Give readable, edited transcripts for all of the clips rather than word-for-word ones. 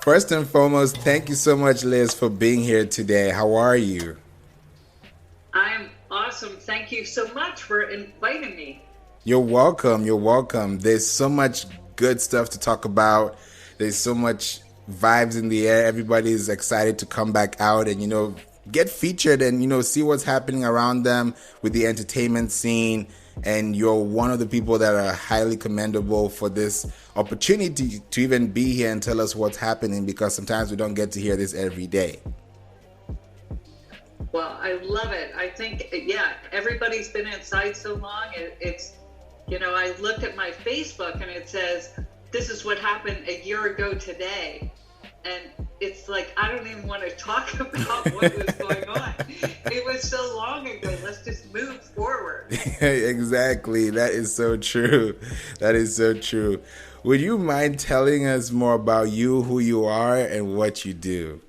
First and foremost, thank you so much, Liz, for being here today. How are you? I'm awesome. Thank you so much for inviting me. You're welcome. You're welcome. There's so much good stuff to talk about. There's so much vibes in the air. Everybody's excited to come back out and, get featured and, see what's happening around them with the entertainment scene. And you're one of the people that are highly commendable for this opportunity to even be here and tell us what's happening, because sometimes we don't get to hear this every day. Well, I love it. I think, everybody's been inside so long. I looked at my Facebook and it says, this is what happened a year ago today. And it's like, I don't even want to talk about what was going on. It was so long ago. Let's just move forward. Exactly. That is so true. That is so true. Would you mind telling us more about you, who you are, and what you do?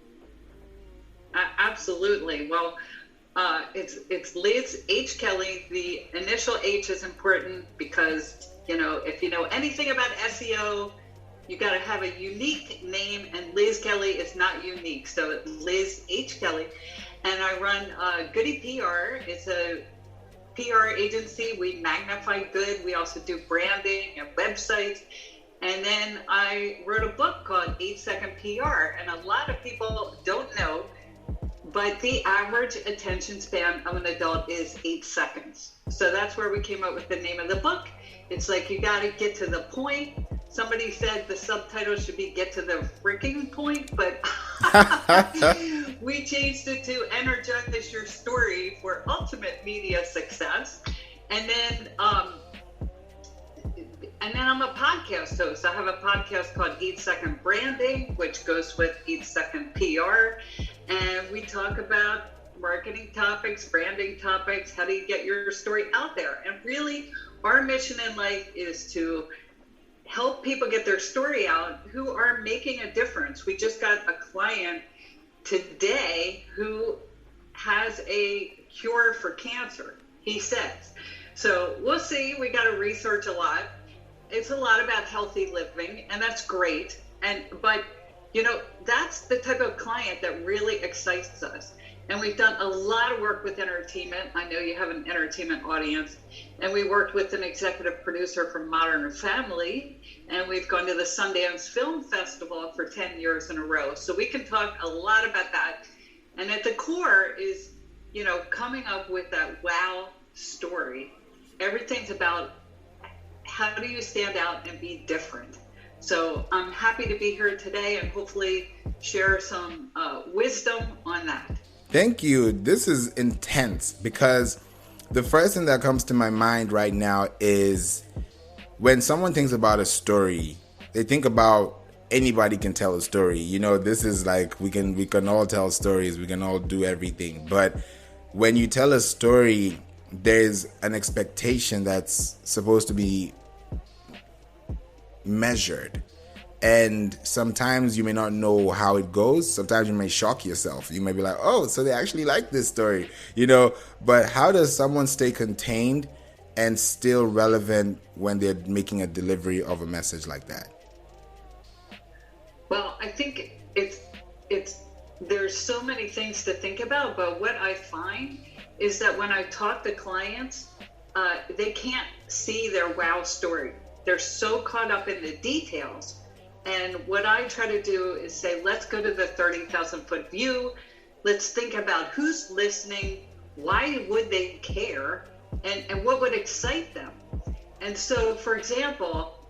Absolutely. Well, it's Liz H. Kelly. The initial H is important because, if you know anything about SEO, you got to have a unique name, and Liz Kelly is not unique. So Liz H. Kelly. And I run Goody PR. It's a PR agency. We magnify good. We also do branding and websites. And then I wrote a book called 8-Second PR. And a lot of people don't know, but the average attention span of an adult is 8 seconds. So that's where we came up with the name of the book. It's like, you got to get to the point. Somebody said the subtitle should be "Get to the Freaking Point," but we changed it to "Energize Your Story for Ultimate Media Success." And then I'm a podcast host. I have a podcast called 8-Second Branding, which goes with 8-Second PR. And we talk about marketing topics, branding topics, how do you get your story out there? And really, our mission in life is to help people get their story out who are making a difference. We just got a client today who has a cure for cancer, he says. So we'll see. We got to research a lot. It's a lot about healthy living, and that's great. But that's the type of client that really excites us. And we've done a lot of work with entertainment. I know you have an entertainment audience. And we worked with an executive producer from Modern Family. And we've gone to the Sundance Film Festival for 10 years in a row. So we can talk a lot about that. And at the core is, coming up with that wow story. Everything's about how do you stand out and be different. So I'm happy to be here today and hopefully share some wisdom on that. Thank you. This is intense because the first thing that comes to my mind right now is when someone thinks about a story, they think about anybody can tell a story. This is like we can all tell stories. We can all do everything. But when you tell a story, there's an expectation that's supposed to be measured. And sometimes you may not know how it goes. Sometimes you may shock yourself. You may be like, oh, so they actually like this story, But how does someone stay contained and still relevant when they're making a delivery of a message like that? Well, I think there's so many things to think about. But what I find is that when I talk to clients, they can't see their wow story. They're so caught up in the details. And what I try to do is say, let's go to the 30,000 foot view. Let's think about who's listening, why would they care, and what would excite them. And so, for example,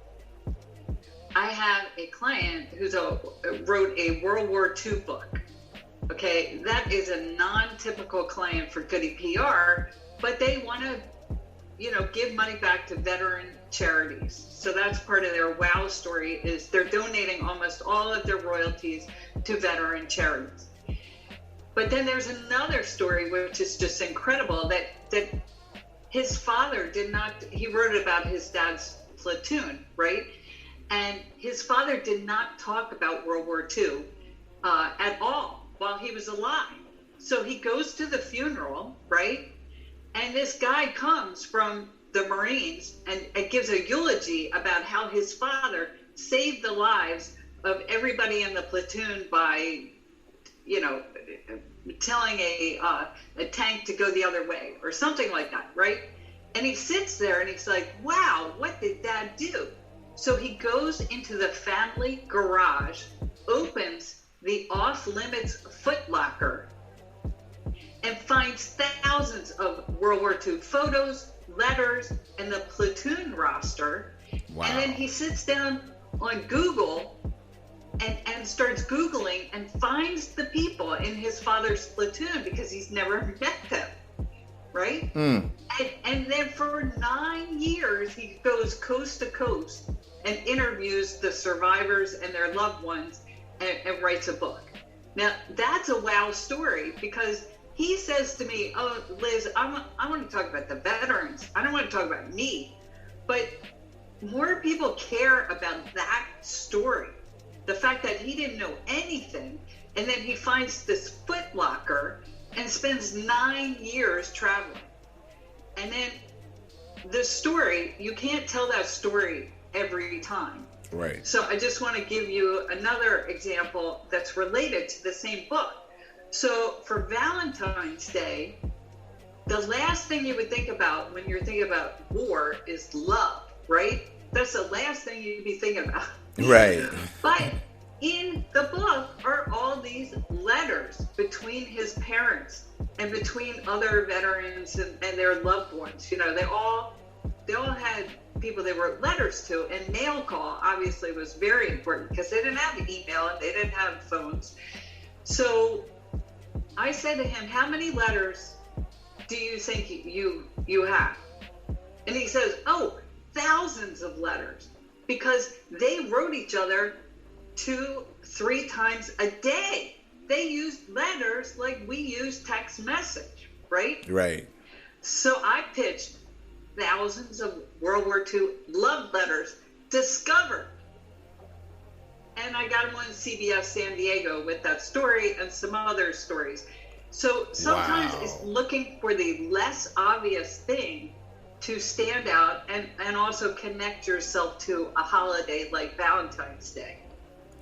I have a client who's wrote a World War II book. Okay, that is a non-typical client for Goody PR, but they want to, give money back to veteran charities. So that's part of their wow story is they're donating almost all of their royalties to veteran charities. But then there's another story which is just incredible that his father he wrote about his dad's platoon, right? And his father did not talk about World War II at all while he was alive. So he goes to the funeral, right? And this guy comes from the Marines and gives a eulogy about how his father saved the lives of everybody in the platoon by, you know, telling a tank to go the other way or something like that, right? And he sits there and he's like, wow, what did Dad do? So he goes into the family garage, opens the off-limits footlocker, and finds thousands of World War II photos, letters, and the platoon roster. Wow. And then he sits down on Google and starts Googling and finds the people in his father's platoon because he's never met them, right? And then for 9 years, he goes coast to coast and interviews the survivors and their loved ones and writes a book. Now, that's a wow story because he says to me, oh, Liz, I want to talk about the veterans. I don't want to talk about me. But more people care about that story. The fact that he didn't know anything, and then he finds this footlocker and spends 9 years traveling. And then the story, you can't tell that story every time. Right. So I just want to give you another example that's related to the same book. So for Valentine's Day, the last thing you would think about when you're thinking about war is love, right? That's the last thing you'd be thinking about. Right. But in the book are all these letters between his parents and between other veterans and their loved ones. You know, they all had people they wrote letters to, and mail call obviously was very important because they didn't have email and they didn't have phones. So I said to him, how many letters do you think you have? And he says, oh, thousands of letters, because they wrote each other 2-3 times a day. They used letters like we use text message, right? Right. So I pitched thousands of World War II love letters discovered. And I got him on CBS San Diego with that story and some other stories. So sometimes it's looking for the less obvious thing to stand out and also connect yourself to a holiday like Valentine's Day.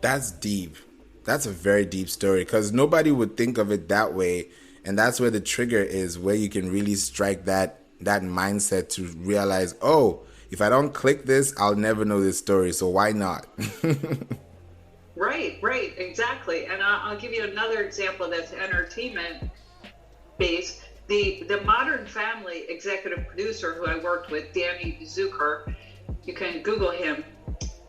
That's deep. That's a very deep story because nobody would think of it that way. And that's where the trigger is, where you can really strike that mindset to realize, oh, if I don't click this, I'll never know this story. So why not? Right, exactly. And I'll give you another example that's entertainment based. The Modern Family executive producer who I worked with, Danny Zucker, you can Google him.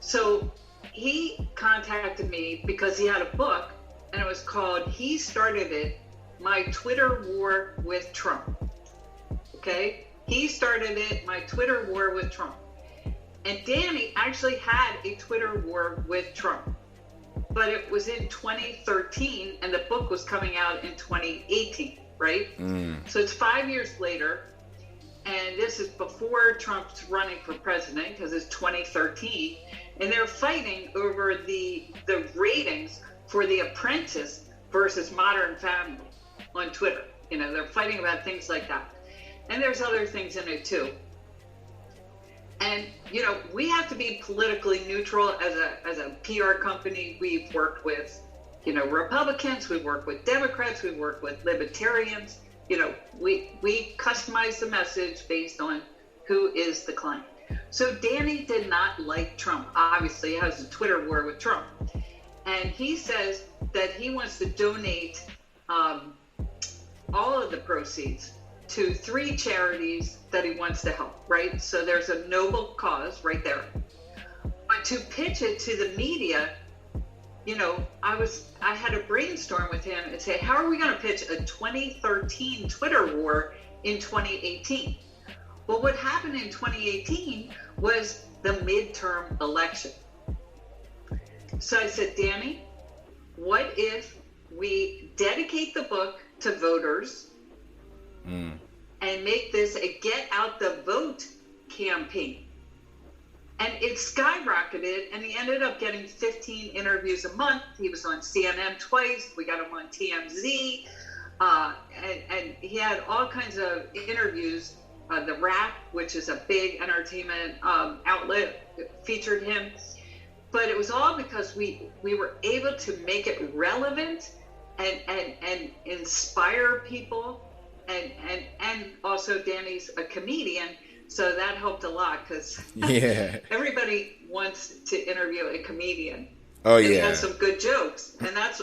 So he contacted me because he had a book and it was called He Started It, My Twitter War with Trump. Okay? He started it, My Twitter War with Trump. And Danny actually had a Twitter war with Trump. But it was in 2013 and the book was coming out in 2018, right? So it's 5 years later, and this is before Trump's running for president because it's 2013, and they're fighting over the ratings for The Apprentice versus Modern Family on Twitter. You know, they're fighting about things like that. And there's other things in it too. And, you know, we have to be politically neutral as a PR company. We've worked with, you know, Republicans, we work with Democrats, we work with libertarians. You know, we customize the message based on who is the client. So Danny did not like Trump. Obviously, he has a Twitter war with Trump. And he says that he wants to donate all of the proceeds to 3 charities that he wants to help, right? So there's a noble cause right there. But to pitch it to the media, you know, I had a brainstorm with him and say, how are we going to pitch a 2013 Twitter war in 2018? Well, what happened in 2018 was the midterm election. So I said, Danny, what if we dedicate the book to voters and make this a get out the vote campaign? And it skyrocketed, and he ended up getting 15 interviews a month. He was on CNN twice. We got him on TMZ. And he had all kinds of interviews. The Wrap, which is a big entertainment outlet, featured him. but it was all because we were able to make it relevant and inspire people, and also Danny's a comedian, so that helped a lot because everybody wants to interview a comedian. Oh, and yeah. He has some good jokes, and that's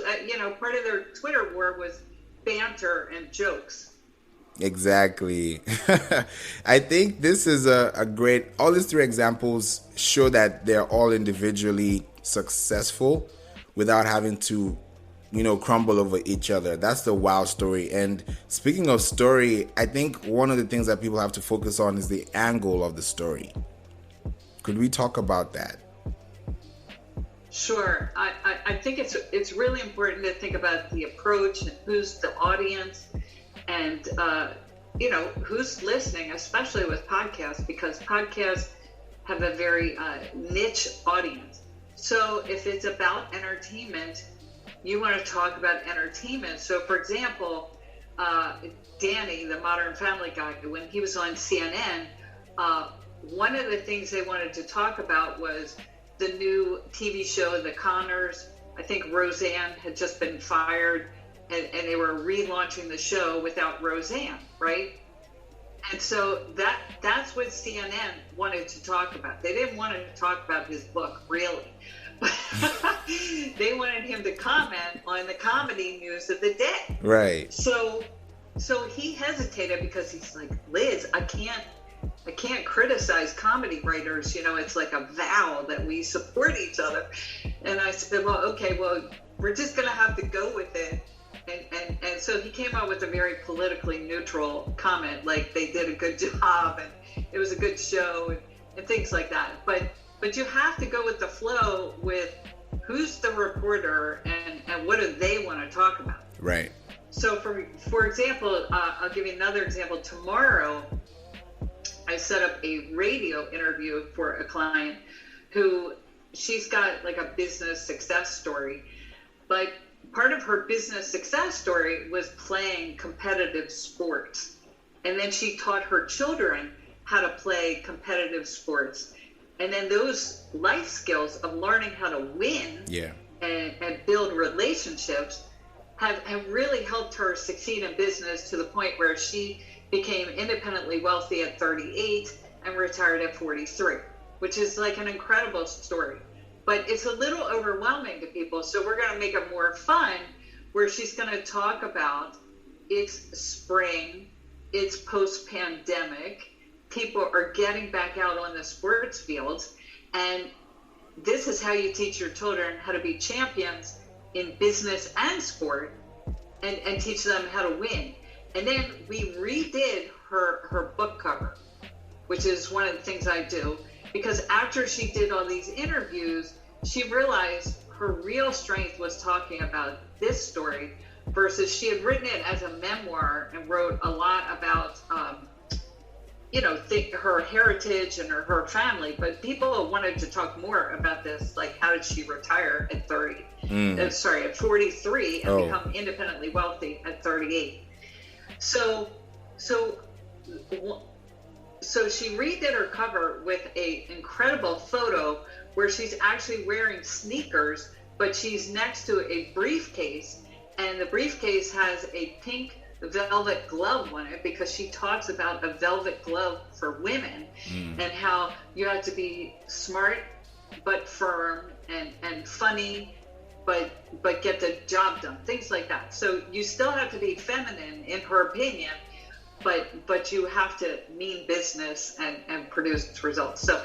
part of their Twitter war was banter and jokes. Exactly. I think this is a great, all these three examples show that they're all individually successful without having to, crumble over each other. That's the wow story. And speaking of story, I think one of the things that people have to focus on is the angle of the story. Could we talk about that? Sure. I think it's really important to think about the approach and who's the audience and, who's listening, especially with podcasts, because podcasts have a very niche audience. So if it's about entertainment, you want to talk about entertainment. So, for example, Danny, the Modern Family guy, when he was on CNN, one of the things they wanted to talk about was the new TV show, The Connors. I think Roseanne had just been fired, and they were relaunching the show without Roseanne, right? And so that's what CNN wanted to talk about. They didn't want to talk about his book, really. But they wanted him to comment on the comedy news of the day. Right. So he hesitated because he's like, Liz, I can't criticize comedy writers. It's like a vow that we support each other. And I said, well, okay, we're just going to have to go with it. And so he came out with a very politically neutral comment, like they did a good job and it was a good show and things like that. But you have to go with the flow with who's the reporter and what do they want to talk about. Right. So for example, I'll give you another example. Tomorrow, I set up a radio interview for a client who she's got like a business success story, but part of her business success story was playing competitive sports. And then she taught her children how to play competitive sports. And then those life skills of learning how to win and build relationships have really helped her succeed in business to the point where she became independently wealthy at 38 and retired at 43, which is like an incredible story. But it's a little overwhelming to people, so we're going to make it more fun, where she's going to talk about it's spring, it's post-pandemic, people are getting back out on the sports fields, and this is how you teach your children how to be champions in business and sport, and teach them how to win. And then we redid her book cover, which is one of the things I do, because after she did all these interviews, she realized her real strength was talking about this story versus she had written it as a memoir and wrote a lot about, her heritage and her family. But people wanted to talk more about this, like how did she retire at 43 and become independently wealthy at 38. So she redid her cover with a incredible photo where she's actually wearing sneakers, but she's next to a briefcase, and the briefcase has a pink velvet glove on it because she talks about a velvet glove for women and how you have to be smart but firm and funny but get the job done, things like that. So you still have to be feminine in her opinion, but you have to mean business and produce results. So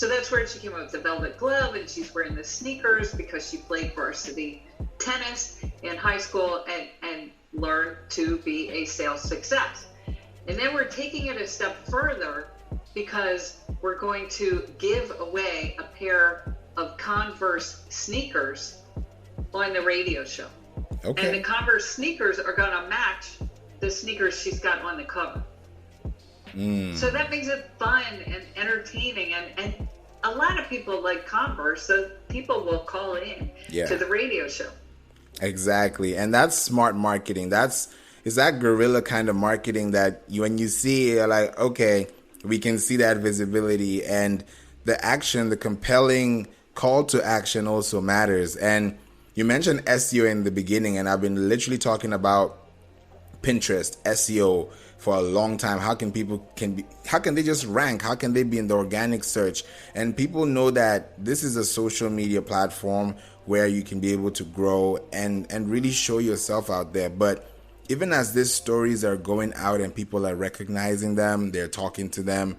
that's where she came up with the velvet glove, and she's wearing the sneakers because she played varsity tennis in high school and learned to be a sales success. And then we're taking it a step further because we're going to give away a pair of Converse sneakers on the radio show. Okay. And the Converse sneakers are going to match the sneakers she's got on the cover. So that makes it fun and entertaining, and a lot of people like Converse, so people will call in to the radio show. Exactly. And that's smart marketing. Is that guerrilla kind of marketing that when you see, you're like, okay, we can see that visibility and the action, the compelling call to action also matters. And you mentioned SEO in the beginning, and I've been literally talking about Pinterest, SEO for a long time. How can they just rank? How can they be in the organic search? And people know that this is a social media platform where you can be able to grow and really show yourself out there. But even as these stories are going out and people are recognizing them, they're talking to them,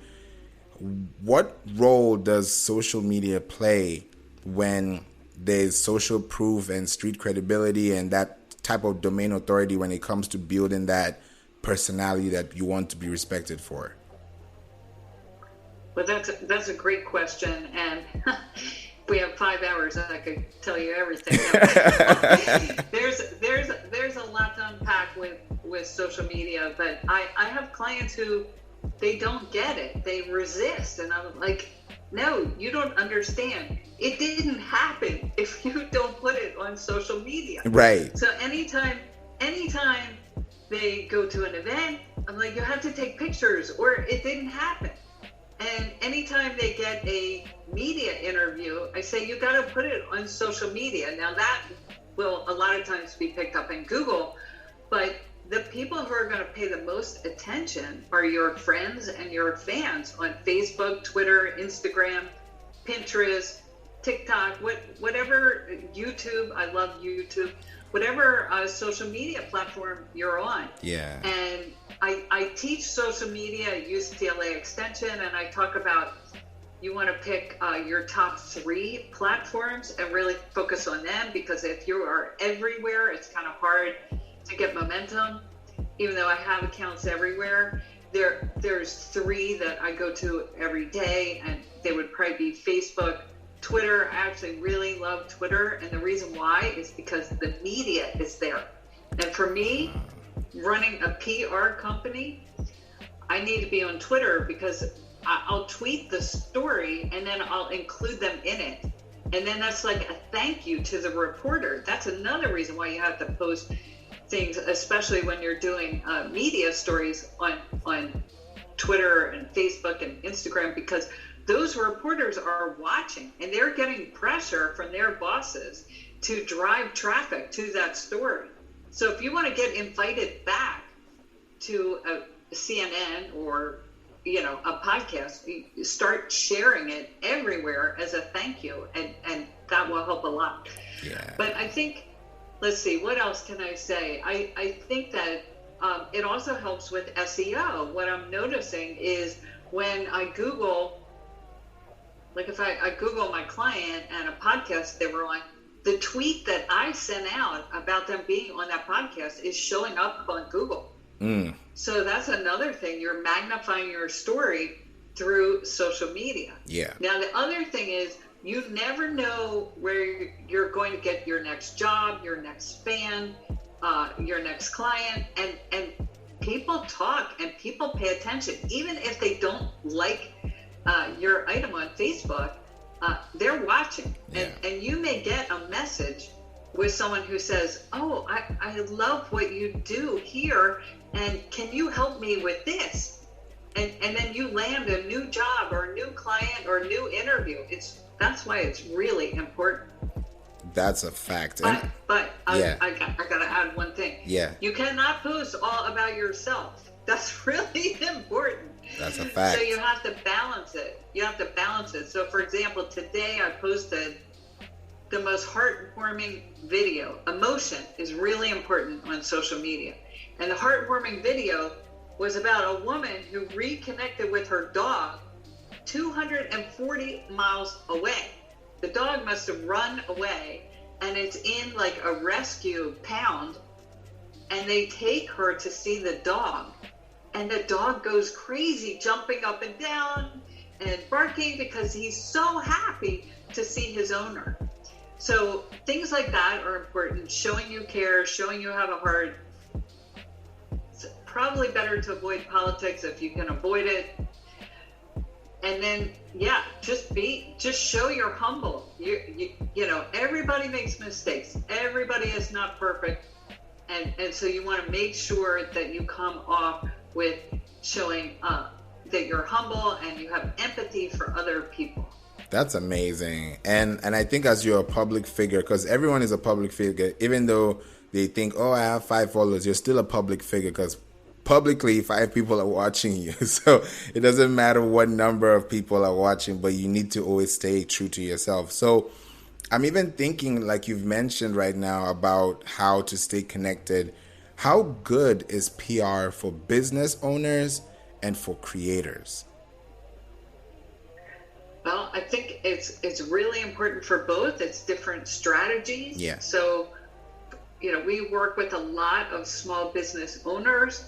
what role does social media play when there's social proof and street credibility and that type of domain authority when it comes to building that personality that you want to be respected for? Well, that's a great question, and if we have 5 hours, I could tell you everything. there's a lot to unpack with social media, but I have clients who they don't get it, they resist, and I'm like, no, you don't understand. It didn't happen if you don't put it on social media. Right. So anytime they go to an event, I'm like, you have to take pictures or it didn't happen. And anytime they get a media interview, I say, you got to put it on social media. Now that will a lot of times be picked up in Google, but the people who are going to pay the most attention are your friends and your fans on Facebook, Twitter, Instagram, Pinterest, TikTok, whatever, YouTube. I love YouTube. Whatever social media platform you're on. Yeah. And I teach social media at UCLA Extension, and I talk about you want to pick your top 3 platforms and really focus on them, because if you are everywhere, it's kind of hard to get momentum. Even though I have accounts everywhere, there's 3 that I go to every day, and they would probably be Facebook, Twitter. I actually really love Twitter, and the reason why is because the media is there. And for me, running a PR company, I need to be on Twitter because I'll tweet the story and then I'll include them in it. And then that's like a thank you to the reporter. That's another reason why you have to post things, especially when you're doing media stories on Twitter and Facebook and Instagram, because those reporters are watching and they're getting pressure from their bosses to drive traffic to that story. So if you want to get invited back to a CNN or a podcast, you start sharing it everywhere as a thank you, and that will help a lot. Yeah. But I think, let's see, what else can I say? I think that it also helps with SEO. What I'm noticing is when I Google, like if I Google my client and a podcast they were on, the tweet that I sent out about them being on that podcast is showing up on Google. So that's another thing. You're magnifying your story through social media. Yeah. Now, the other thing is you never know where you're going to get your next job, your next fan, your next client, and people talk and people pay attention. Even if they don't like your item on Facebook, they're watching. Yeah. And you may get a message with someone who says, oh, I love what you do here, and can you help me with this? And then you land a new job or a new client or a new interview. That's why it's really important. That's a fact. But I got to add one thing. Yeah. You cannot post all about yourself. That's really important. That's a fact. So you have to balance it. So for example, today I posted the most heartwarming video. Emotion is really important on social media. And the heartwarming video was about a woman who reconnected with her dog 240 miles away. The dog must have run away, and it's in like a rescue pound, and they take her to see the dog. And the dog goes crazy, jumping up and down and barking because he's so happy to see his owner. So things like that are important, showing you care, showing you have a heart. It's probably better to avoid politics if you can avoid it. And then, just show you're humble. You know, everybody makes mistakes. Everybody is not perfect. And so you want to make sure that you come off with showing that you're humble and you have empathy for other people. That's amazing. And I think as you're a public figure, because everyone is a public figure, even though they think, oh, I have 5 followers, you're still a public figure because publicly 5 people are watching you. So it doesn't matter what number of people are watching, but you need to always stay true to yourself. So I'm even thinking, like you've mentioned right now, about how to stay connected. How good is PR for business owners and for creators? Well, I think it's really important for both. It's different strategies. Yeah. So, we work with a lot of small business owners,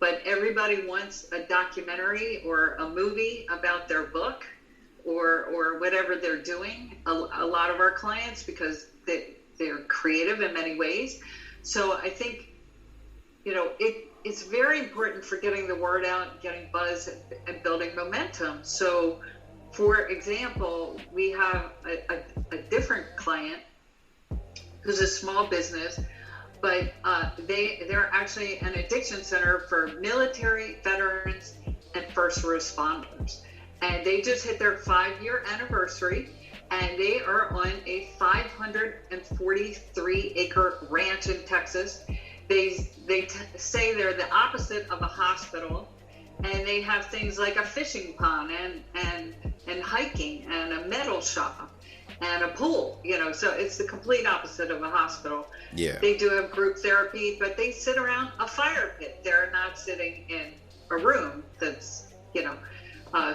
but everybody wants a documentary or a movie about their book or whatever they're doing. A lot of our clients, because they're creative in many ways. So I think, it's very important for getting the word out, getting buzz, and building momentum. So, for example, we have a different client who's a small business, but they're actually an addiction center for military, veterans, and first responders. And they just hit their 5-year anniversary, and they are on a 543-acre ranch in Texas. They say they're the opposite of a hospital, and they have things like a fishing pond and hiking and a metal shop and a pool, so it's the complete opposite of a hospital. Yeah. They do have group therapy, but they sit around a fire pit. They're not sitting in a room that's,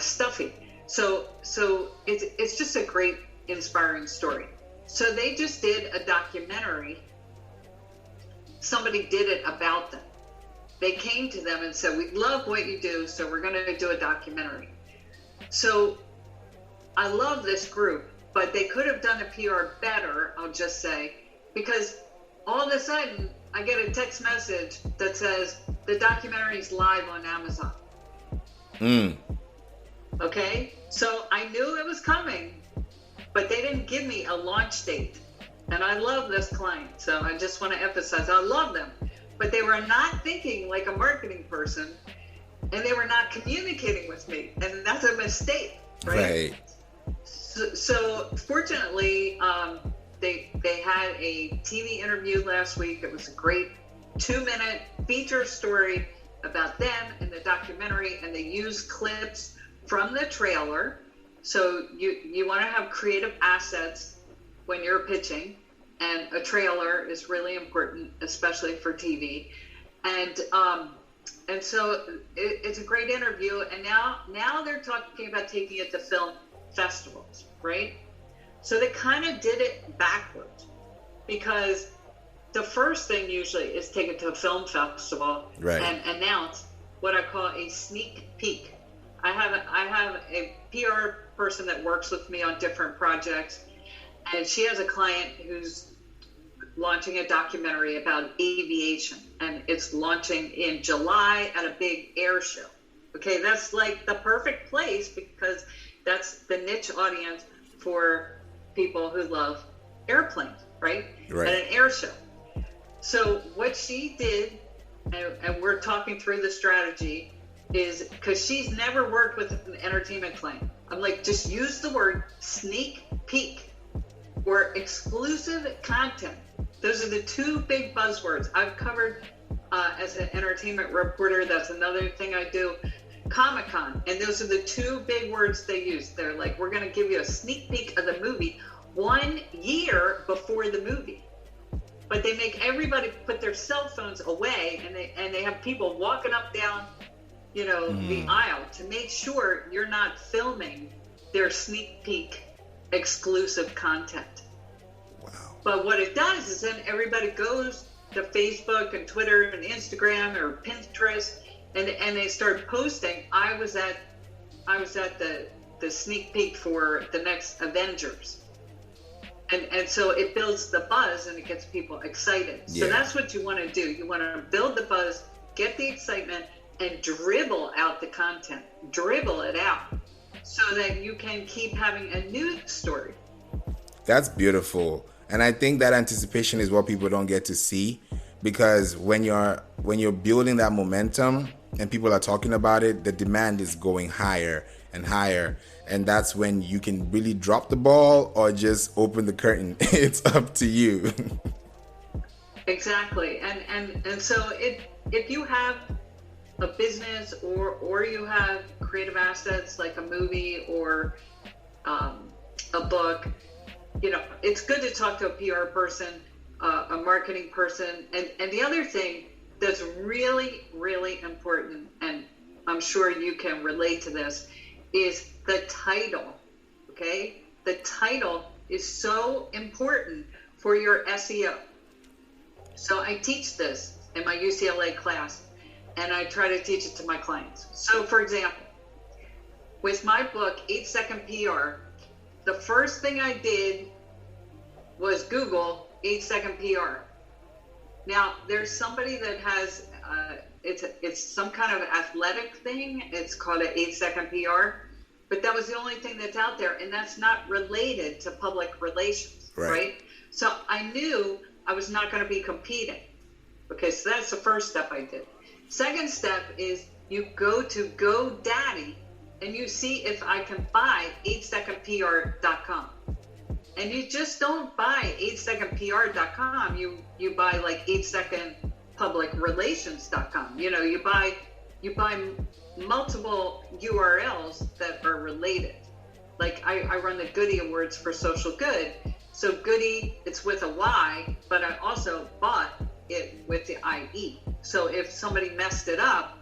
stuffy. So it's just a great, inspiring story. So they just did a documentary. Somebody did it about them. They came to them and said, we love what you do, so we're going to do a documentary. So I love this group, but they could have done a PR better, I'll just say, because all of a sudden I get a text message that says the documentary is live on Amazon. Okay, so I knew it was coming, but they didn't give me a launch date. And I love this client, so I just want to emphasize, I love them. But they were not thinking like a marketing person, and they were not communicating with me, and that's a mistake, right? So fortunately, they had a TV interview last week. It was a great 2-minute feature story about them in the documentary, and they used clips from the trailer. So you want to have creative assets when you're pitching, and a trailer is really important, especially for TV. And so it's a great interview. And now they're talking about taking it to film festivals, right? So they kind of did it backwards, because the first thing usually is take it to a film festival, right, and announce what I call a sneak peek. I have a PR person that works with me on different projects, and she has a client who's launching a documentary about aviation, and it's launching in July at a big air show. Okay, that's like the perfect place, because that's the niche audience for people who love airplanes, right? At an air show. So what she did, and we're talking through the strategy, is because she's never worked with an entertainment client. I'm like, just use the word sneak peek or exclusive content. Those are the 2 big buzzwords I've covered as an entertainment reporter. That's another thing I do. Comic-Con, and those are the 2 big words they use. They're like, we're going to give you a sneak peek of the movie 1 year before the movie. But they make everybody put their cell phones away, and they have people walking up down, the aisle to make sure you're not filming their sneak peek exclusive content. Wow. But what it does is then everybody goes to Facebook and Twitter and Instagram or Pinterest, and they start posting. I was at the sneak peek for the next Avengers. And so it builds the buzz and it gets people excited. So that's what you want to do. You want to build the buzz, get the excitement, and dribble out the content. Dribble it out so that you can keep having a news story. That's beautiful. And I think that anticipation is what people don't get to see, because when you're building that momentum and people are talking about it, the demand is going higher. and higher. And that's when you can really drop the ball or just open the curtain. It's up to you. Exactly. And so if you have a business or you have creative assets like a movie or a book, you know, it's good to talk to a PR person, a marketing person. And the other thing that's really, really important, and I'm sure you can relate to this, is the title. Okay? The title is so important for your SEO. So I teach this in my UCLA class, and I try to teach it to my clients. So for example, with my book, 8 Second PR, the first thing I did was Google 8 Second PR. Now, there's somebody that has, it's some kind of athletic thing. It's called an 8 Second PR, but that was the only thing that's out there, and that's not related to public relations, right? So I knew I was not going to be competing. Okay, so that's the first step I did. Second step is you go to GoDaddy and you see if I can buy 8secondpr.com. And you just don't buy 8secondpr.com. You buy like 8secondpublicrelations.com. You know, you buy multiple URLs that are related. Like I run the Goody Awards for social good. So Goody, it's with a Y, but I also bought it with the IE. So if somebody messed it up,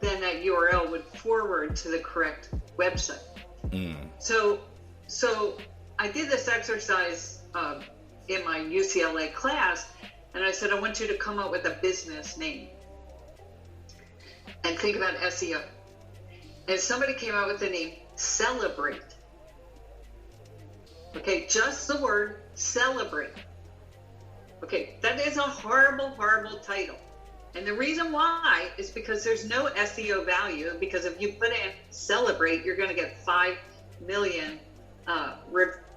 then that URL would forward to the correct website. So I did this exercise in my UCLA class, and I said, I want you to come up with a business name and think about SEO. And somebody came out with the name Celebrate. Okay, just the word celebrate. Okay, that is a horrible, horrible title. And the reason why is because there's no SEO value, because if you put in celebrate, you're going to get 5 million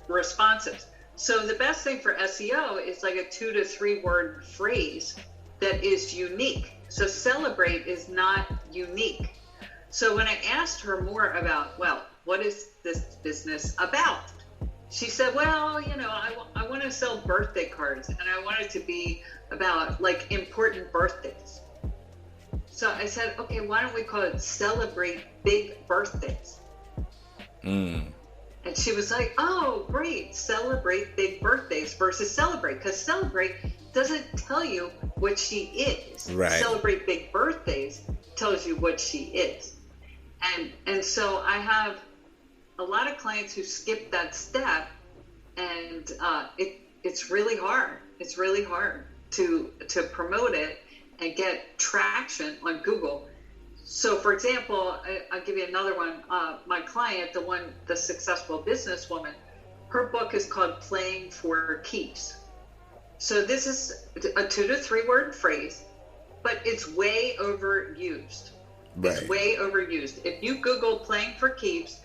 responses. So the best thing for SEO is like a 2 to 3 word phrase that is unique. So celebrate is not unique. So when I asked her more about, well, what is this business about? She said, well, you know, I want to sell birthday cards, and I want it to be about like important birthdays. So I said, okay, why don't we call it Celebrate Big Birthdays? And she was like, oh, great, Celebrate Big Birthdays versus Celebrate, because Celebrate doesn't tell you what she is. Right. Celebrate Big Birthdays tells you what she is. And so I have a lot of clients who skip that step, and it's really hard. It's really hard to promote it and get traction on Google. So for example, I'll give you another one. My client, the successful businesswoman, her book is called Playing for Keeps. So this is a 2 to 3 word phrase, but it's way overused. Right. It's way overused. If you Google Playing for Keeps,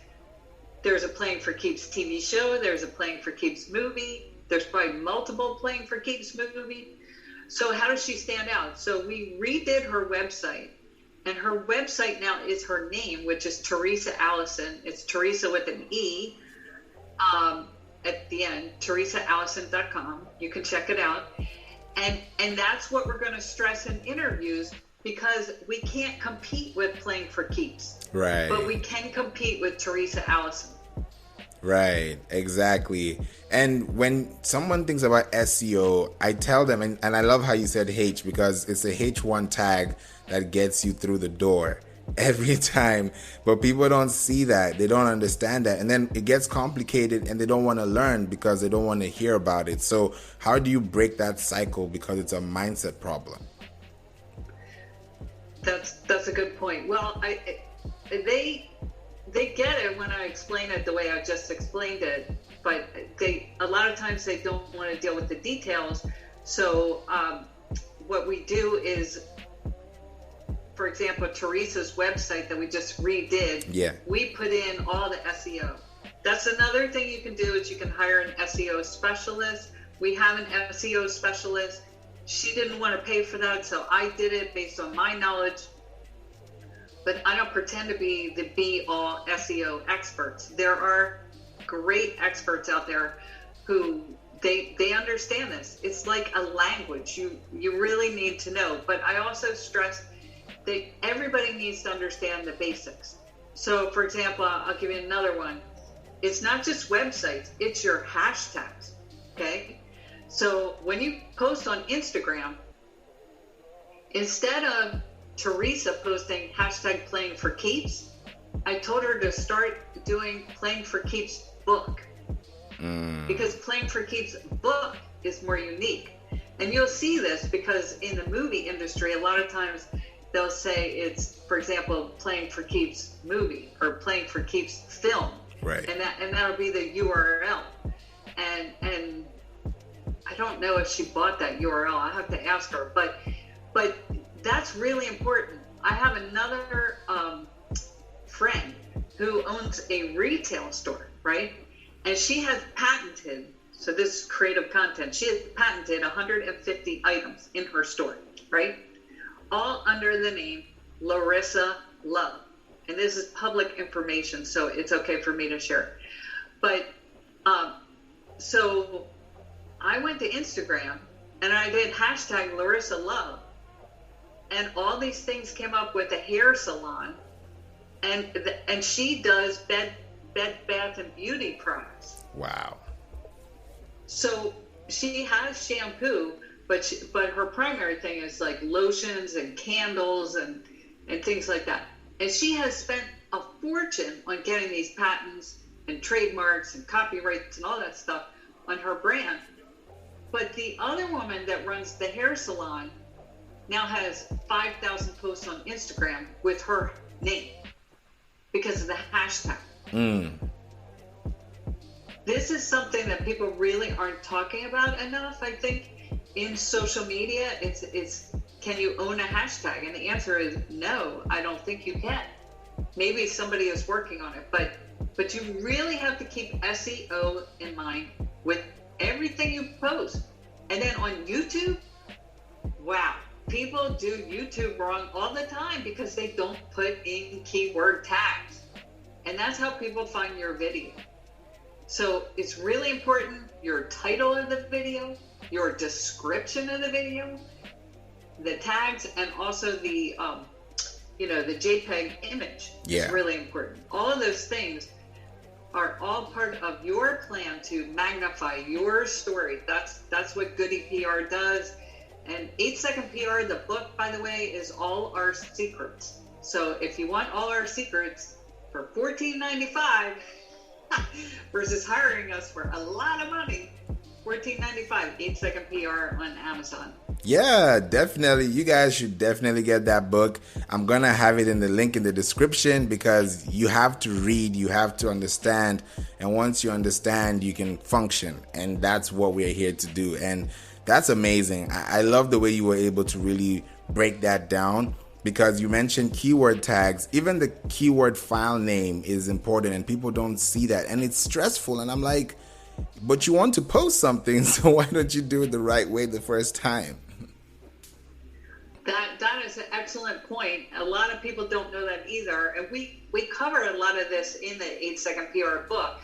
there's a Playing for Keeps TV show, there's a Playing for Keeps movie, there's probably multiple Playing for Keeps movie. So how does she stand out? So we redid her website, and her website now is her name, which is Teresa Allison. It's Teresa with an E at the end, teresaallison.com. You can check it out. And that's what we're going to stress in interviews, because we can't compete with Playing for Keeps. Right. But we can compete with Teresa Allison. Right, exactly. And when someone thinks about SEO, I tell them, and I love how you said H, because it's a H1 tag that gets you through the door every time. But people don't see that. They don't understand that. And then it gets complicated, and they don't want to learn because they don't want to hear about it. So how do you break that cycle? Because it's a mindset problem. That's a good point. Well, they get it when I explain it the way I just explained it, but a lot of times they don't want to deal with the details. So what we do is, for example, Teresa's website that we just redid, we put in all the SEO. That's another thing you can do, is you can hire an SEO specialist. We have an SEO specialist. She didn't want to pay for that, so I did it based on my knowledge. but I don't pretend to be the be-all SEO experts. There are great experts out there who they understand this. It's like a language. You really need to know. But I also stress that everybody needs to understand the basics. So, for example, I'll give you another one. It's not just websites, it's your hashtags, okay? So when you post on Instagram, instead of Teresa posting hashtag playing for keeps, I told her to start doing playing for keeps book. Because playing for keeps book is more unique. And you'll see this because in the movie industry, a lot of times they'll say it's, for example, playing for keeps movie or playing for keeps film. Right. And that'll be the URL. And I don't know if she bought that URL. I have to ask her. But that's really important. I have another friend who owns a retail store, right? And she has patented, so this is creative content, she has patented 150 items in her store, right? All under the name Larissa Love. And this is public information, so it's okay for me to share. But so I went to Instagram and I did hashtag Larissa Love, and all these things came up with a hair salon, and she does bed bath and beauty products. Wow. So she has shampoo, but her primary thing is like lotions and candles and things like that. And she has spent a fortune on getting these patents and trademarks and copyrights and all that stuff on her brand. But the other woman that runs the hair salon now has 5,000 posts on Instagram with her name because of the hashtag. This is something that people really aren't talking about enough, I think, in social media. It's can you own a hashtag? And the answer is no, I don't think you can. Maybe somebody is working on it, but you really have to keep SEO in mind with everything you post. And then on YouTube, wow, people do YouTube wrong all the time because they don't put in keyword tags. And that's how people find your video. So it's really important, your title of the video, your description of the video, the tags, and also the the JPEG image is really important. All of those things are all part of your plan to magnify your story. That's what Goody PR does. And 8-Second PR, the book, by the way, is all our secrets. So if you want all our secrets for $14.95 versus hiring us for a lot of money, $14.95, 8-Second PR on Amazon. Yeah, definitely. You guys should definitely get that book. I'm going to have it in the link in the description because you have to read, you have to understand. And once you understand, you can function. And that's what we're here to do. And that's amazing. I love the way you were able to really break that down because you mentioned keyword tags. Even the keyword file name is important and people don't see that. And it's stressful. And I'm like, but you want to post something, so why don't you do it the right way the first time? That is an excellent point. A lot of people don't know that either. And we cover a lot of this in the 8-Second PR book.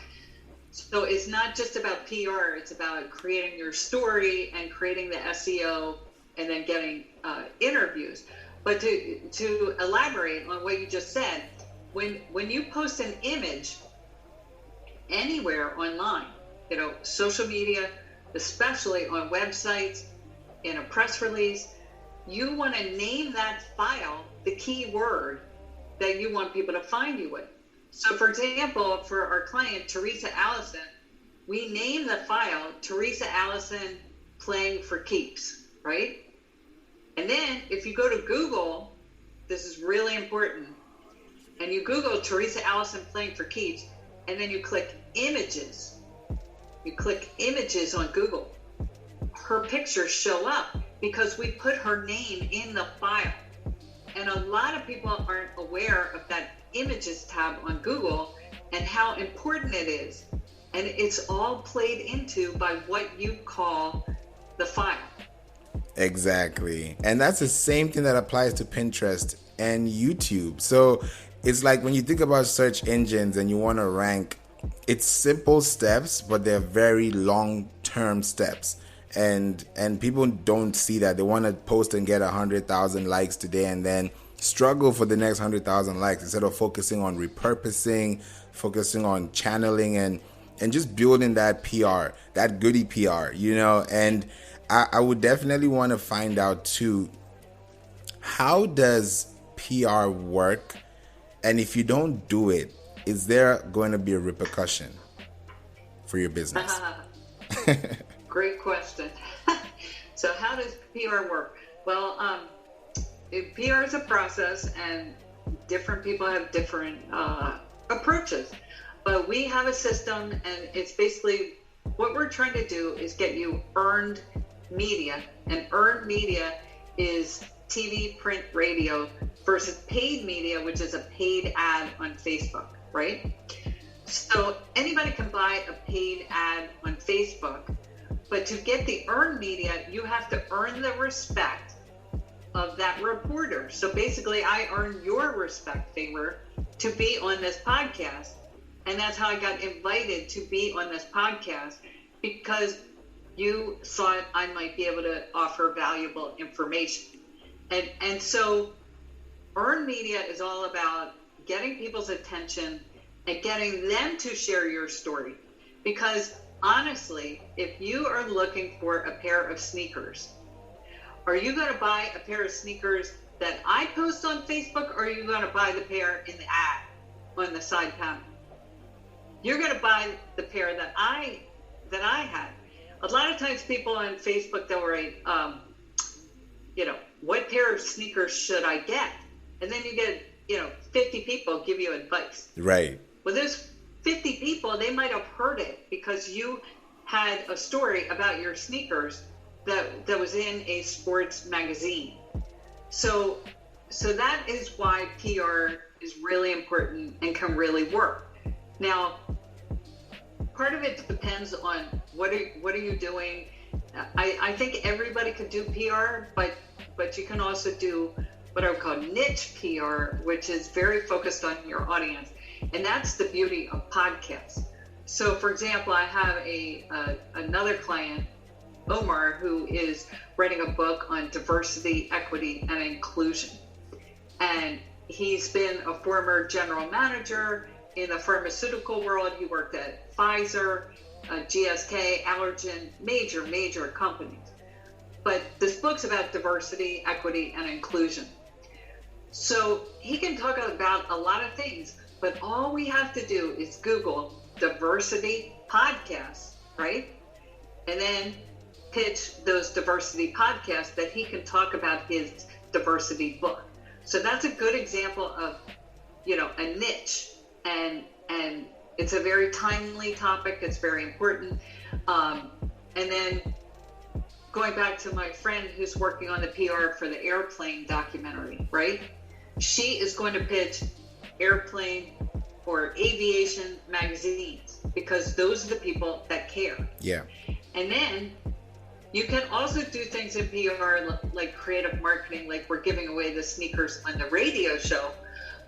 So it's not just about PR, it's about creating your story and creating the SEO and then getting interviews. But to elaborate on what you just said, when you post an image anywhere online, social media, especially on websites, in a press release, you want to name that file the key word that you want people to find you with. So for example, for our client, Teresa Allison, we name the file Teresa Allison playing for keeps, right? And then if you go to Google, this is really important, and you Google Teresa Allison playing for keeps, and then you click images. You click images on Google. Her pictures show up because we put her name in the file. And a lot of people aren't aware of that images tab on Google and how important it is. And it's all played into by what you call the file. Exactly. And that's the same thing that applies to Pinterest. and YouTube. So it's like when you think about search engines and you want to rank, it's simple steps, but they're very long-term steps. And people don't see that. They want to post and get 100,000 likes today and then struggle for the next 100,000 likes instead of focusing on repurposing, focusing on channeling and just building that PR, that Goody PR, you know. And I would definitely want to find out too, how does PR work? And if you don't do it, is there going to be a repercussion for your business? Great question. So how does PR work? Well, PR is a process, and different people have different approaches. But we have a system, and it's basically what we're trying to do is get you earned media. And earned media is TV, print, radio versus paid media, which is a paid ad on Facebook, right? So anybody can buy a paid ad on Facebook, but to get the earned media, you have to earn the respect of that reporter. So basically, I earn your respect, Favor, to be on this podcast. And that's how I got invited to be on this podcast, because you thought I might be able to offer valuable information. And so earned media is all about getting people's attention and getting them to share your story. Because honestly, if you are looking for a pair of sneakers, are you going to buy a pair of sneakers that I post on Facebook, or are you going to buy the pair in the ad on the side panel? You're going to buy the pair that I had. A lot of times people on Facebook, they'll write, what pair of sneakers should I get? And then you get, 50 people give you advice. Right. Well, those 50 people, they might have heard it because you had a story about your sneakers that was in a sports magazine. So that is why PR is really important and can really work. Now, part of it depends on what are you doing. I think everybody could do PR, but you can also do what I would call niche PR, which is very focused on your audience. And that's the beauty of podcasts. So for example, I have another client, Omar, who is writing a book on diversity, equity, and inclusion. And he's been a former general manager in the pharmaceutical world. He worked at Pfizer, GSK, Allergen, major companies. But this book's about diversity, equity, and inclusion. So he can talk about a lot of things, but all we have to do is Google diversity podcasts, right? And then pitch those diversity podcasts that he can talk about his diversity book. So that's a good example of, a niche. And it's a very timely topic. It's very important. And then going back to my friend who's working on the PR for the airplane documentary, right? She is going to pitch airplane or aviation magazines because those are the people that care. Yeah. And then you can also do things in PR like creative marketing, like we're giving away the sneakers on the radio show.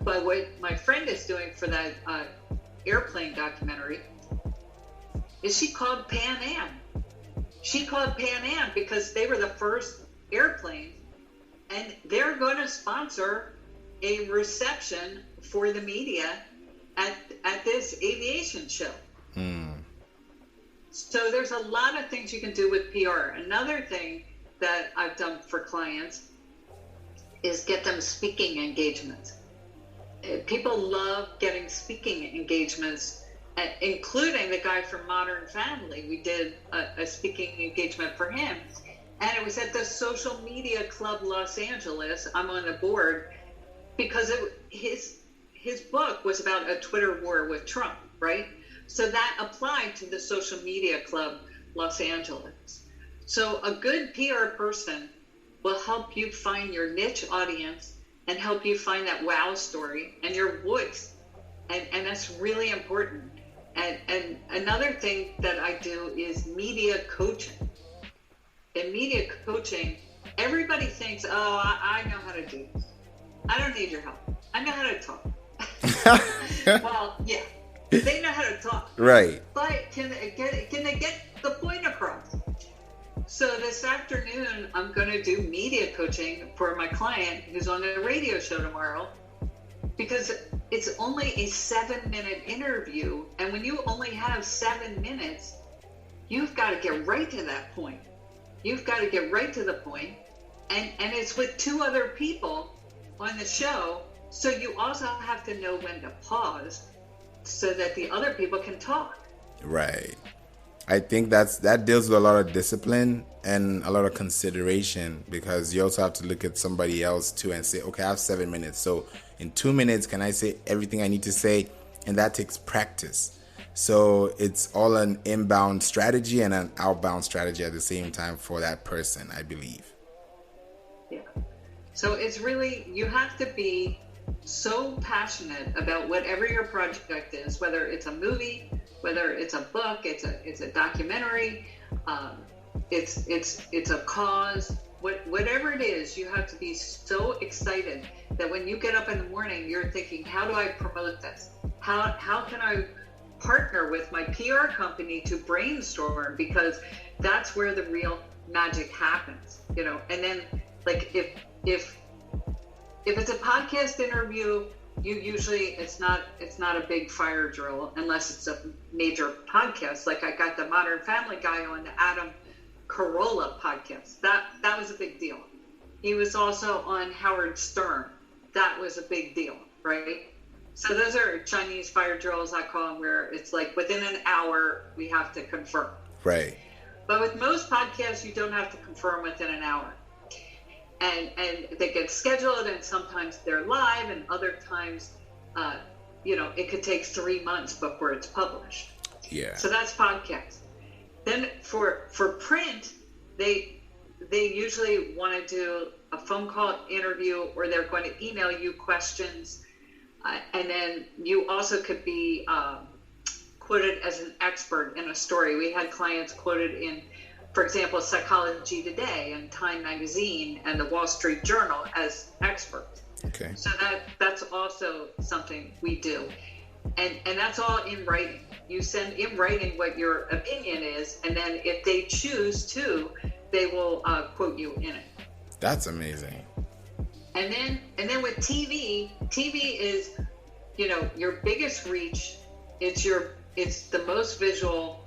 But what my friend is doing for that airplane documentary is she called Pan Am. She called Pan Am because they were the first airplane, and they're going to sponsor a reception for the media at this aviation show. So there's a lot of things you can do with PR. Another thing that I've done for clients is get them speaking engagements. People love getting speaking engagements, including the guy from Modern Family. We did a speaking engagement for him, and it was at the Social Media Club Los Angeles. I'm on the board because his book was about a Twitter war with Trump, right? So that applied to the Social Media Club Los Angeles. So a good PR person will help you find your niche audience and help you find that wow story and your voice. And that's really important. And another thing that I do is media coaching. In media coaching, everybody thinks, I know how to do this. I don't need your help. I know how to talk. Well, yeah, they know how to talk. Right. But can they get the point across? So this afternoon, I'm going to do media coaching for my client who's on a radio show tomorrow, because it's only a 7-minute interview. And when you only have 7 minutes, you've got to get right to that point. You've got to get right to the point. And it's with 2 other people on the show. So you also have to know when to pause so that the other people can talk. Right. I think that deals with a lot of discipline and a lot of consideration, because you also have to look at somebody else too and say, okay, I have 7 minutes. So in 2 minutes, can I say everything I need to say? And that takes practice. So it's all an inbound strategy and an outbound strategy at the same time for that person, I believe. Yeah. So it's really, you have to be so passionate about whatever your project is, whether it's a movie, whether it's a book, it's a documentary, it's a cause, whatever it is, you have to be so excited that when you get up in the morning, you're thinking, how do I promote this? How can I partner with my PR company to brainstorm? Because that's where the real magic happens, you know. And then, like, if it's a podcast interview, you usually, it's not a big fire drill unless it's a major podcast. Like, I got the Modern Family guy on the Adam Carolla podcast. That was a big deal. He was also on Howard Stern. That was a big deal, right? So those are Chinese fire drills, I call them, where it's like within an hour we have to confirm. Right. But with most podcasts, you don't have to confirm within an hour. And they get scheduled, and sometimes they're live, and other times, it could take 3 months before it's published. Yeah. So that's podcast. Then for print, they usually want to do a phone call interview, or they're going to email you questions, and then you also could be quoted as an expert in a story. We had clients quoted in, for example, Psychology Today and Time Magazine and the Wall Street Journal as experts. Okay. So that's also something we do. And that's all in writing. You send in writing what your opinion is, and then if they choose to, they will quote you in it. That's amazing. And then with TV is, your biggest reach. It's the most visual,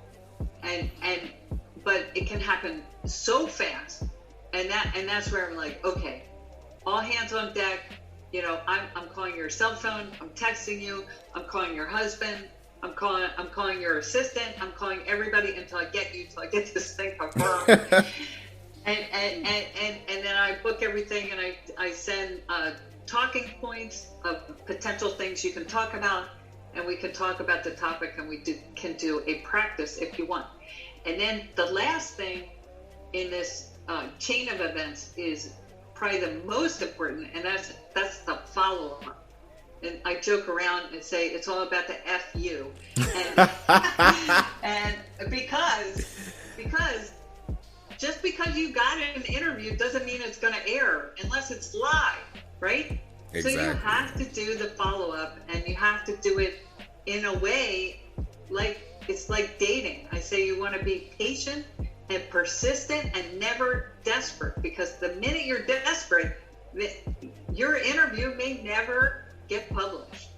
but it can happen so fast, and that's where I'm like, okay, all hands on deck. I'm calling your cell phone, I'm texting you, I'm calling your husband, I'm calling your assistant, I'm calling everybody until I get this thing confirmed. and then I book everything, and I send talking points of potential things you can talk about, and we can talk about the topic, and we can do a practice if you want. And then the last thing in this chain of events is probably the most important, and that's the follow-up. And I joke around and say it's all about the FU. And, and because just because you got an interview doesn't mean it's going to air unless it's live, right? Exactly. So you have to do the follow-up, and you have to do it in a way like it's like dating. I say you want to be patient and persistent and never desperate, because the minute you're desperate, your interview may never get published.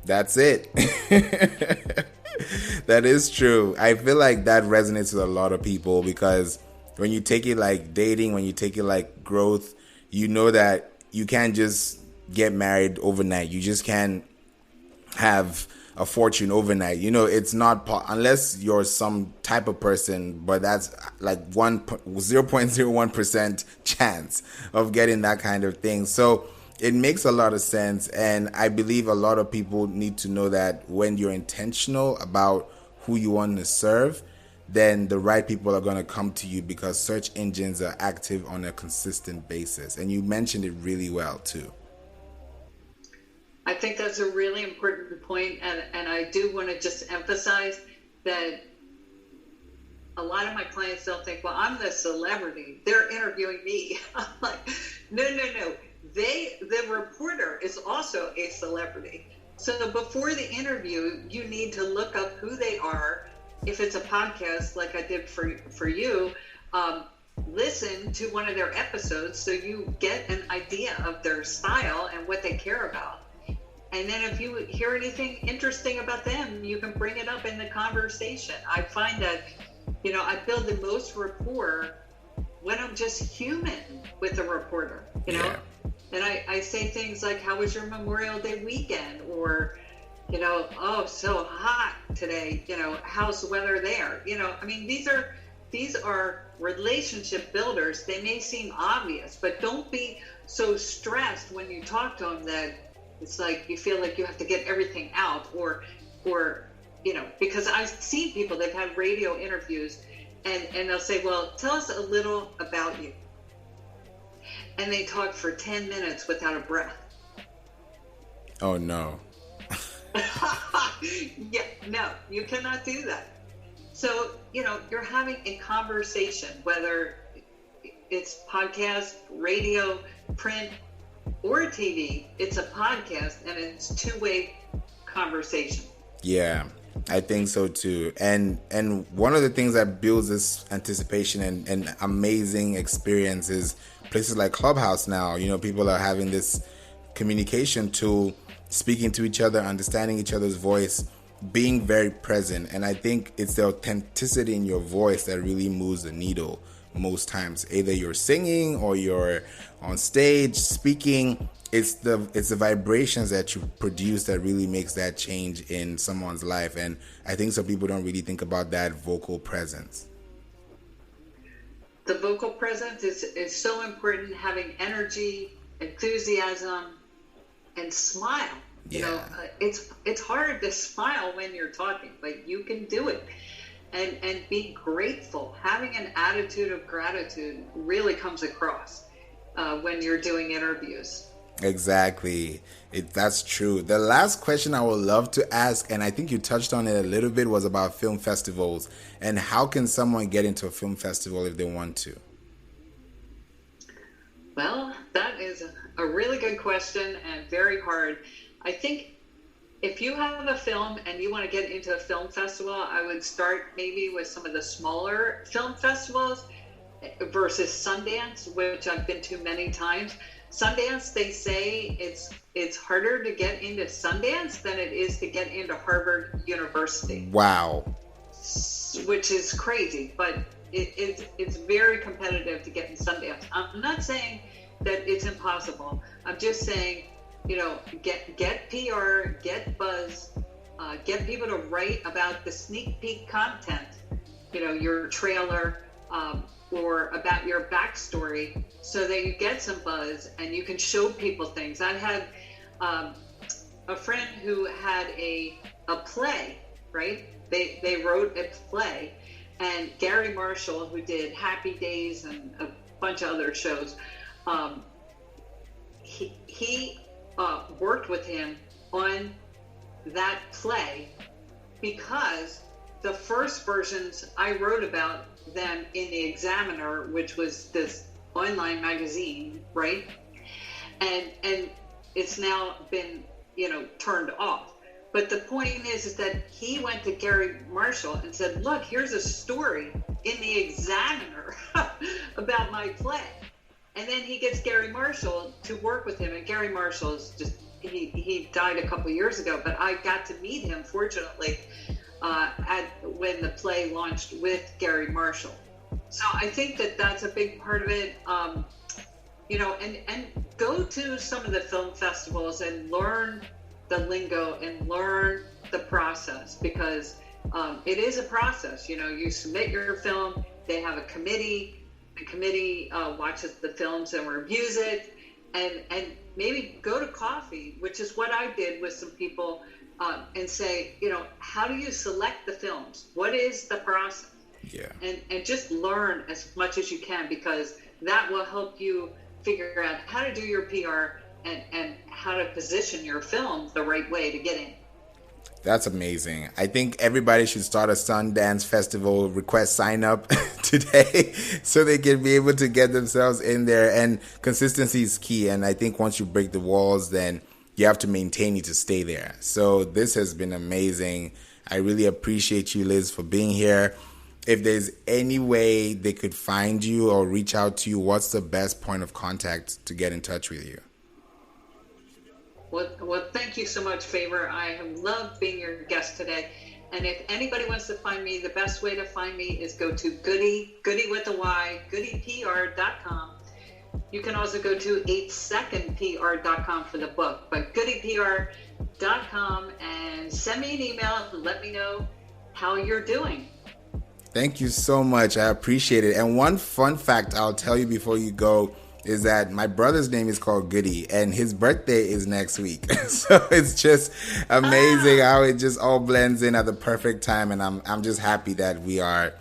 That's it. That is true. I feel like that resonates with a lot of people, because when you take it like dating, when you take it like growth, you know that you can't just get married overnight. You just can't have a fortune overnight. It's not unless you're some type of person, but that's like 0.01% chance of getting that kind of thing. So it makes a lot of sense, and I believe a lot of people need to know that when you're intentional about who you want to serve, then the right people are going to come to you, because search engines are active on a consistent basis. And you mentioned it really well too. I think that's a really important point, and I do want to just emphasize that a lot of my clients don't think, well, I'm the celebrity, they're interviewing me. I'm like, no. The reporter also a celebrity. So before the interview, you need to look up who they are. If it's a podcast, like I did for you, listen to one of their episodes so you get an idea of their style and what they care about. And then if you hear anything interesting about them, you can bring it up in the conversation. I find that, I build the most rapport when I'm just human with a reporter, Yeah. And I say things like, how was your Memorial Day weekend? Or, oh, so hot today, how's the weather there? These are relationship builders. They may seem obvious, but don't be so stressed when you talk to them that it's like you feel like you have to get everything out, or because I've seen people, they've had radio interviews and they'll say, well, tell us a little about you. And they talk for 10 minutes without a breath. Oh, no. Yeah, no, you cannot do that. So, you're having a conversation, whether it's podcast, radio, print, or TV, it's a podcast and it's two-way conversation. Yeah, I think so too. And one of the things that builds this anticipation and amazing experience is places like Clubhouse now. People are having this communication tool, speaking to each other, understanding each other's voice, being very present. And I think it's the authenticity in your voice that really moves the needle most times. Either you're singing or you're on stage speaking. It's the vibrations that you produce that really makes that change in someone's life. And I think some people don't really think about that vocal presence. The vocal presence is so important. Having energy, enthusiasm, and smile. Yeah. It's hard to smile when you're talking, but you can do it. And be grateful. Having an attitude of gratitude really comes across when you're doing interviews. Exactly. That's true. The last question I would love to ask, and I think you touched on it a little bit, was about film festivals. And how can someone get into a film festival if they want to? Well, that is a really good question and very hard. I think if you have a film and you want to get into a film festival, I would start maybe with some of the smaller film festivals versus Sundance, which I've been to many times. Sundance, they say it's harder to get into Sundance than it is to get into Harvard University. Wow. Which is crazy, but it's very competitive to get in Sundance. I'm not saying that it's impossible. I'm just saying, get PR, get buzz, get people to write about the sneak peek content, your trailer, or about your backstory, so that you get some buzz and you can show people things. I had a friend who had a play, right? They wrote a play, and Gary Marshall, who did Happy Days and a bunch of other shows, he worked with him on that play because the first versions I wrote about them in the Examiner, which was this online magazine, right? And it's now been, turned off. But the point is that he went to Gary Marshall and said, look, here's a story in the Examiner about my play. And then he gets Gary Marshall to work with him. And Gary Marshall is just, he died a couple years ago, but I got to meet him, fortunately, when the play launched with Gary Marshall. So I think that that's a big part of it. And go to some of the film festivals and learn the lingo and learn the process, because it is a process. You submit your film, they have a committee, the committee watches the films and reviews it, and maybe go to coffee, which is what I did with some people, and say, how do you select the films? What is the process? Yeah. And just learn as much as you can, because that will help you figure out how to do your PR and how to position your film the right way to get in. That's amazing. I think everybody should start a Sundance Festival request sign up today so they can be able to get themselves in there. And consistency is key. And I think once you break the walls, then you have to maintain it to stay there. So this has been amazing. I really appreciate you, Liz, for being here. If there's any way they could find you or reach out to you, what's the best point of contact to get in touch with you? Well, thank you so much, Favor. I have loved being your guest today. And if anybody wants to find me, the best way to find me is go to Goody with a Y, goodypr.com. You can also go to 8secondpr.com for the book, but goodypr.com, and send me an email and let me know how you're doing. Thank you so much. I appreciate it. And one fun fact I'll tell you before you go is that my brother's name is called Goody, and his birthday is next week. So it's just amazing how it just all blends in at the perfect time. And I'm just happy that we are,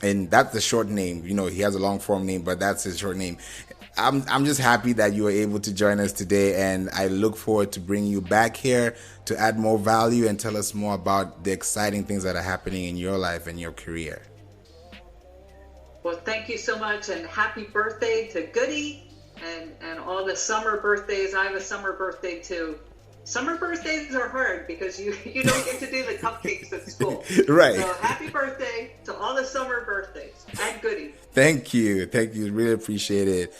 and that's the short name. You know, he has a long form name, but that's his short name. I'm just happy that you were able to join us today, and I look forward to bringing you back here to add more value and tell us more about the exciting things that are happening in your life and your career. Well, thank you so much, and happy birthday to Goody and all the summer birthdays. I have a summer birthday too. Summer birthdays are hard because you don't get to do the cupcakes at school. Right. So happy birthday to all the summer birthdays and Goody. Thank you. Really appreciate it.